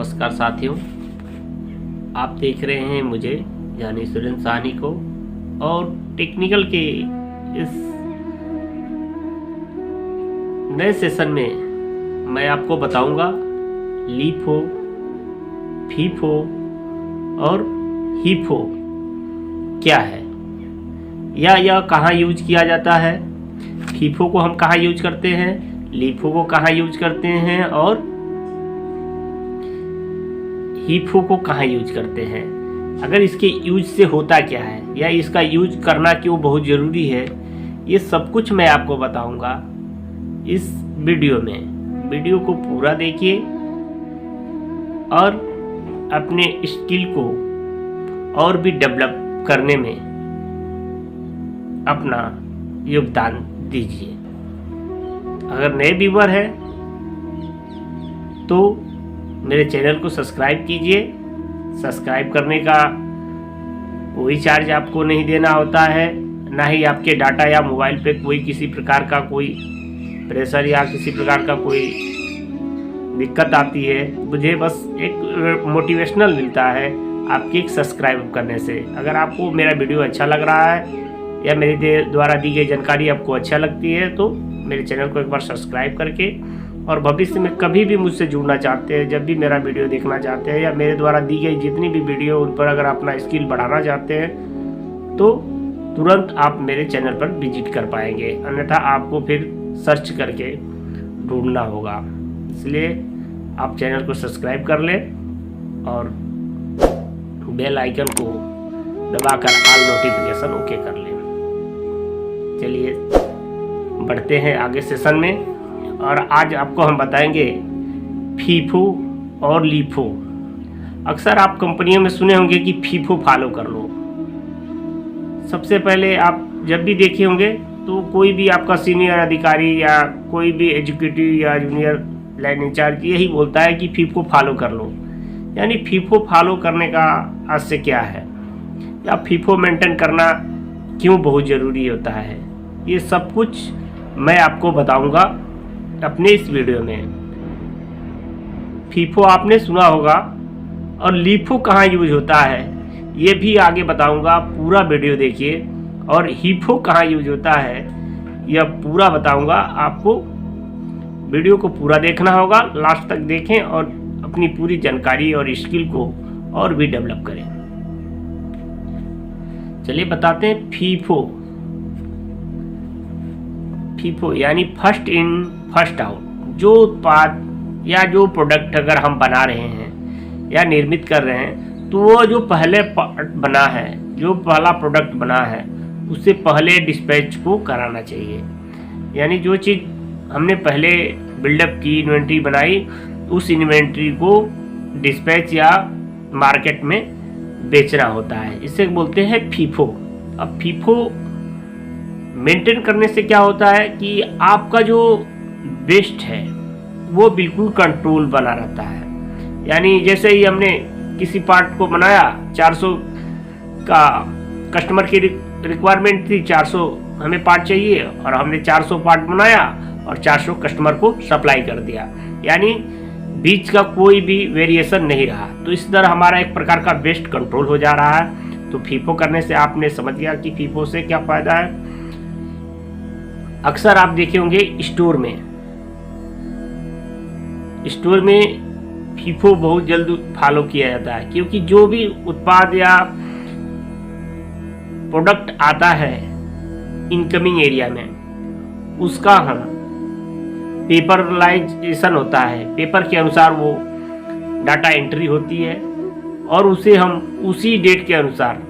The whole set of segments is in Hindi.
नमस्कार साथियों, आप देख रहे हैं मुझे यानी सुरेंद्र साहनी को और टेक्निकल के इस नए सेशन में मैं आपको बताऊंगा लीफो, फीफो और हीफो क्या है या यह कहाँ यूज किया जाता है। फीफो को हम कहाँ यूज करते हैं, लीफो को कहाँ यूज करते हैं और हीफो को कहाँ यूज करते हैं। अगर इसके यूज से होता क्या है या इसका यूज करना क्यों बहुत ज़रूरी है, ये सब कुछ मैं आपको बताऊंगा इस वीडियो में। वीडियो को पूरा देखिए और अपने स्किल को और भी डेवलप करने में अपना योगदान दीजिए। अगर नए व्यूअर हैं तो मेरे चैनल को सब्सक्राइब कीजिए। सब्सक्राइब करने का कोई चार्ज आपको नहीं देना होता है, ना ही आपके डाटा या मोबाइल पे कोई किसी प्रकार का कोई प्रेशर या किसी प्रकार का कोई दिक्कत आती है। मुझे बस एक मोटिवेशनल मिलता है आपके एक सब्सक्राइब करने से। अगर आपको मेरा वीडियो अच्छा लग रहा है या मेरे द्वारा दी गई जानकारी आपको अच्छा लगती है तो मेरे चैनल को एक बार सब्सक्राइब करके और भविष्य में कभी भी मुझसे जुड़ना चाहते हैं, जब भी मेरा वीडियो देखना चाहते हैं या मेरे द्वारा दी गई जितनी भी वीडियो उन पर अगर अपना स्किल बढ़ाना चाहते हैं तो तुरंत आप मेरे चैनल पर विजिट कर पाएंगे, अन्यथा आपको फिर सर्च करके ढूंढना होगा। इसलिए आप चैनल को सब्सक्राइब कर लें और बेल आइकन को दबाकर ऑल नोटिफिकेशन ओके कर लें। चलिए बढ़ते हैं आगे सेशन में और आज आपको हम बताएंगे फीफो और लीफो। अक्सर आप कंपनियों में सुने होंगे कि फीफो फॉलो कर लो। सबसे पहले आप जब भी देखे होंगे तो कोई भी आपका सीनियर अधिकारी या कोई भी एग्जीक्यूटिव या जूनियर लाइन इंचार्ज यही बोलता है कि फीफो फॉलो कर लो। यानी फीफो फॉलो करने का आशय क्या है या फीफो मेंटेन करना क्यों बहुत ज़रूरी होता है, ये सब कुछ मैं आपको बताऊंगा अपने इस वीडियो में। फीफो आपने सुना होगा और लीफो कहाँ यूज होता है ये भी आगे बताऊंगा, पूरा वीडियो देखिए। और हीफो कहाँ यूज होता है यह पूरा बताऊंगा आपको। वीडियो को पूरा देखना होगा, लास्ट तक देखें और अपनी पूरी जानकारी और स्किल को और भी डेवलप करें। चलिए बताते हैं फीफो। फीफो यानी फर्स्ट इन फर्स्ट आउट। जो उत्पाद या जो प्रोडक्ट अगर हम बना रहे हैं या निर्मित कर रहे हैं तो वो जो पहले पार्ट बना है, जो पहला प्रोडक्ट बना है, उससे पहले डिस्पैच को कराना चाहिए। यानी जो चीज़ हमने पहले बिल्डअप की, इन्वेंट्री बनाई, उस इन्वेंट्री को डिस्पैच या मार्केट में बेचना होता है। इसे बोलते हैं फीफो। अब फीफो मेंटेन करने से क्या होता है कि आपका जो वेस्ट है वो बिल्कुल कंट्रोल बना रहता है। यानी जैसे ही हमने किसी पार्ट को बनाया, 400 का कस्टमर की रिक्वायरमेंट थी, 400 हमें पार्ट चाहिए और हमने 400 पार्ट बनाया और 400 कस्टमर को सप्लाई कर दिया। यानी बीच का कोई भी वेरिएशन नहीं रहा। तो इस तरह हमारा एक प्रकार का वेस्ट कंट्रोल हो जा रहा है। तो फीफो करने से आपने समझ गया कि फीफो से क्या फ़ायदा है। अक्सर आप देखे होंगे स्टोर में फीफो बहुत जल्द फॉलो किया जाता है, क्योंकि जो भी उत्पाद या प्रोडक्ट आता है इनकमिंग एरिया में, उसका हम पेपरलाइजेशन होता है, पेपर के अनुसार वो डाटा एंट्री होती है और उसे हम उसी डेट के अनुसार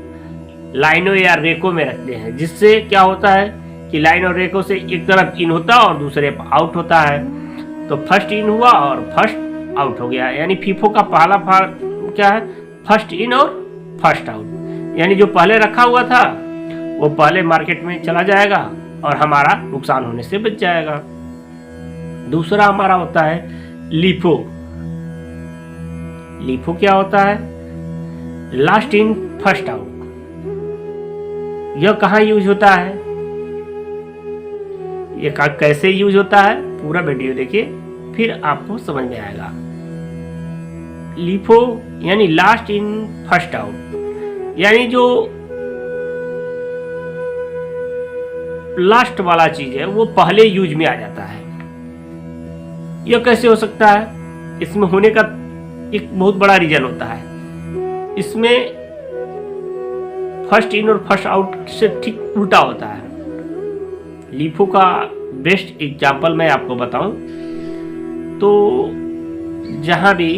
लाइनों या रेको में रखते हैं। जिससे क्या होता है कि लाइन और रेको से एक तरफ इन होता है और दूसरे आउट होता है। तो फर्स्ट इन हुआ और फर्स्ट आउट हो गया। यानी फीफो का पहला क्या है, फर्स्ट इन और फर्स्ट आउट। यानी जो पहले रखा हुआ था वो पहले मार्केट में चला जाएगा और हमारा नुकसान होने से बच जाएगा। दूसरा हमारा होता है लीफो। लीफो क्या होता है, लास्ट इन फर्स्ट आउट। यह कहाँ यूज होता है, ये कैसे यूज होता है, पूरा वीडियो देखिए फिर आपको समझ में आएगा। LIFO यानी लास्ट इन फर्स्ट आउट, यानी जो लास्ट वाला चीज है वो पहले यूज में आ जाता है। यह कैसे हो सकता है? इसमें होने का एक बहुत बड़ा रीजन होता है। इसमें फर्स्ट इन और फर्स्ट आउट से ठीक उल्टा होता है। LIFO का बेस्ट एग्जाम्पल मैं आपको बताऊं तो जहां भी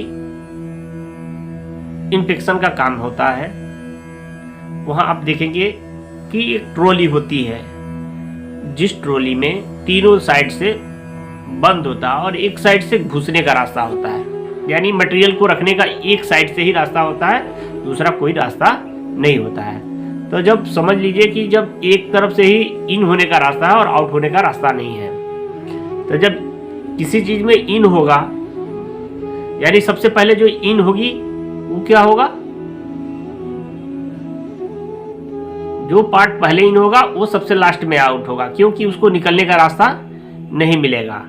इन्फेक्शन का काम होता है वहां आप देखेंगे कि एक ट्रॉली होती है, जिस ट्रॉली में तीनों साइड से बंद होता है और एक साइड से घुसने का रास्ता होता है, यानी मटेरियल को रखने का एक साइड से ही रास्ता होता है, दूसरा कोई रास्ता नहीं होता है। तो जब समझ लीजिए कि जब एक तरफ से ही इन होने का रास्ता है और आउट होने का रास्ता नहीं है, तो जब किसी चीज में इन होगा यानी सबसे पहले जो इन होगी वो क्या होगा, जो पार्ट पहले इन होगा वो सबसे लास्ट में आउट होगा, क्योंकि उसको निकलने का रास्ता नहीं मिलेगा।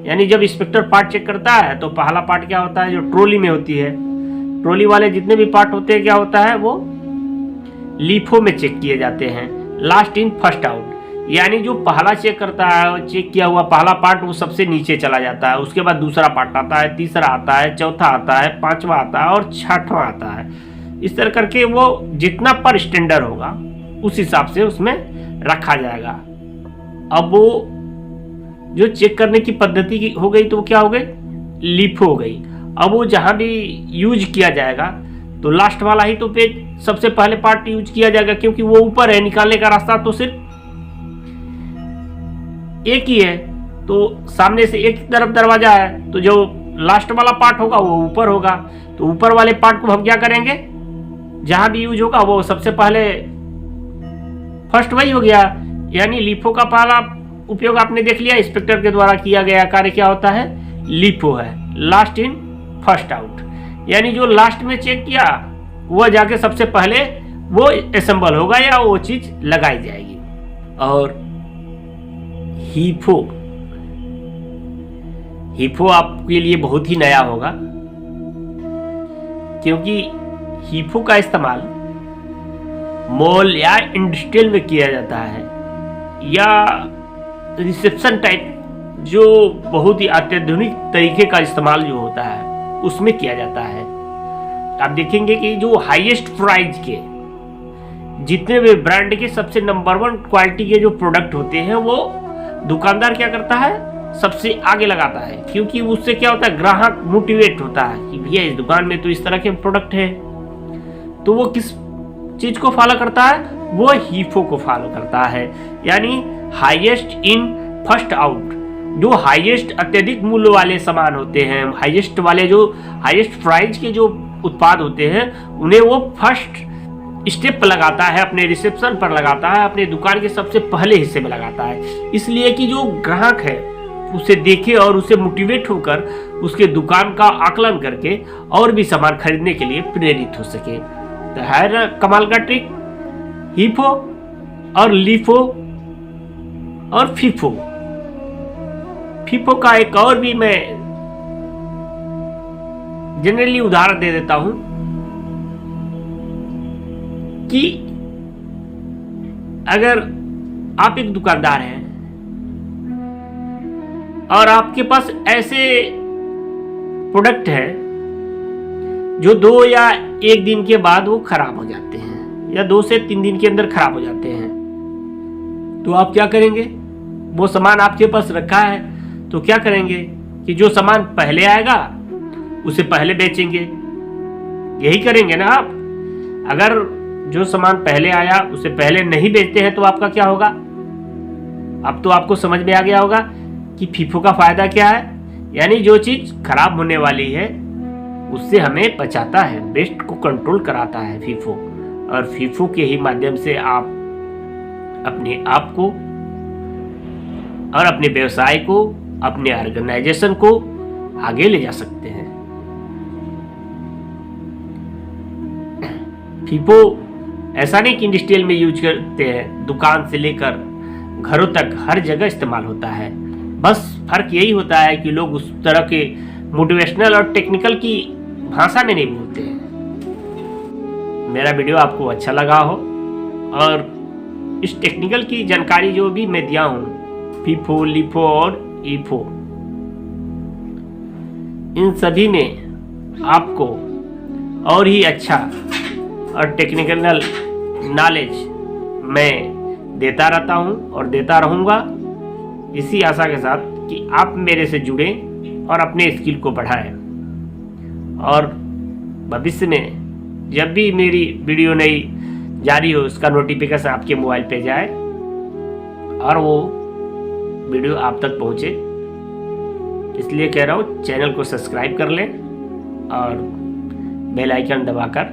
यानी जब इंस्पेक्टर पार्ट चेक करता है तो पहला पार्ट क्या होता है, जो ट्रॉली में होती है, ट्रॉली वाले जितने भी पार्ट होते हैं क्या होता है, वो LIFO में चेक किए जाते हैं, लास्ट इन फर्स्ट आउट। यानी जो पहला चेक करता है, चेक किया हुआ पहला पार्ट वो सबसे नीचे चला जाता है, उसके बाद दूसरा पार्ट आता है, तीसरा आता है, चौथा आता है, पांचवा आता है और छठवां आता है। इस तरह करके वो जितना पर स्टैंडर्ड होगा उस हिसाब से उसमें रखा जाएगा। अब वो जो चेक करने की पद्धति हो गई तो वो क्या हो गई, LIFO हो गई। अब वो जहां भी यूज किया जाएगा तो लास्ट वाला ही तो पेज सबसे पहले पार्ट यूज किया जाएगा, क्योंकि वो ऊपर है, निकालने का रास्ता तो सिर्फ एक ही है, तो सामने से एक तरफ दरवाजा है, तो जो लास्ट वाला पार्ट होगा वो ऊपर होगा। तो ऊपर वाले पार्ट को हम क्या करेंगे, जहां भी यूज होगा वो सबसे पहले फर्स्ट वही हो गया। यानी LIFO का पहला उपयोग आपने देख लिया, इंस्पेक्टर के द्वारा किया गया कार्य क्या होता है, LIFO है, लास्ट इन फर्स्ट आउट। यानी जो लास्ट में चेक किया वह जाके सबसे पहले वो असेंबल होगा या वो चीज लगाई जाएगी। और HIFO आपके लिए बहुत ही नया होगा, क्योंकि HIFO का इस्तेमाल मॉल या इंडस्ट्रियल में किया जाता है, या रिसेप्शन टाइप जो बहुत ही अत्याधुनिक तरीके का इस्तेमाल जो होता है उसमें किया जाता है। आप देखेंगे कि जो हाईएस्ट प्राइस के जितने भी ब्रांड के सबसे नंबर 1 क्वालिटी के जो प्रोडक्ट होते हैं वो दुकानदार क्या करता है, सबसे आगे लगाता है, क्योंकि उससे क्या होता है, ग्राहक मोटिवेट होता है कि भैया इस दुकान में तो इस तरह के प्रोडक्ट है। तो वो किस चीज को फॉलो करता है, वो HIFO को फॉलो करता है, यानी हाईएस्ट इन फर्स्ट आउट। जो हाईएस्ट अत्यधिक मूल्य वाले सामान होते हैं, हाईएस्ट वाले जो हाईएस्ट प्राइस के जो उत्पाद होते हैं, उन्हें वो फर्स्ट स्टेप पर लगाता है, अपने रिसेप्शन पर लगाता है, अपने दुकान के सबसे पहले हिस्से में लगाता है, इसलिए कि जो ग्राहक है उसे देखे और उसे मोटिवेट होकर उसके दुकान का आकलन करके और भी सामान खरीदने के लिए प्रेरित हो सके। तो है ना कमाल का ट्रिक, HIFO और LIFO और FIFO का एक और भी मैं जनरली उदाहरण दे देता हूं कि अगर आप एक दुकानदार हैं और आपके पास ऐसे प्रोडक्ट है जो 2 या 1 दिन के बाद वो खराब हो जाते हैं, या 2 से 3 दिन के अंदर खराब हो जाते हैं, तो आप क्या करेंगे, वो सामान आपके पास रखा है तो क्या करेंगे कि जो सामान पहले आएगा उसे पहले बेचेंगे, यही करेंगे ना आप। अगर जो सामान पहले आया उसे पहले नहीं बेचते हैं तो आपका क्या होगा, अब तो आपको समझ में आ गया होगा कि FIFO का फायदा क्या है, यानी जो चीज खराब होने वाली है उससे हमें बचाता है, वेस्ट को कंट्रोल कराता है FIFO। और FIFO के ही माध्यम से आप अपने आप को और अपने व्यवसाय को, अपने ऑर्गेनाइजेशन को आगे ले जा सकते हैं। FIFO ऐसा नहीं कि इंडस्ट्रियल में यूज करते हैं, दुकान से लेकर घरों तक हर जगह इस्तेमाल होता है। बस फर्क यही होता है कि लोग उस तरह के मोटिवेशनल और टेक्निकल की भाषा में नहीं बोलते हैं। मेरा वीडियो आपको अच्छा लगा हो और इस टेक्निकल की जानकारी जो भी मैं दिया हूँ, फीफो, लिफो और ईफो, इन सभी में आपको और ही अच्छा और टेक्निकल नॉलेज मैं देता रहता हूँ और देता रहूँगा, इसी आशा के साथ कि आप मेरे से जुड़ें और अपने स्किल को बढ़ाएं और भविष्य में जब भी मेरी वीडियो नई जारी हो उसका नोटिफिकेशन आपके मोबाइल पे जाए और वो वीडियो आप तक पहुँचे। इसलिए कह रहा हूँ चैनल को सब्सक्राइब कर लें और बेल आइकन दबाकर,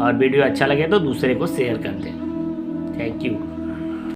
और वीडियो अच्छा लगे तो दूसरे को शेयर कर दें। Thank you.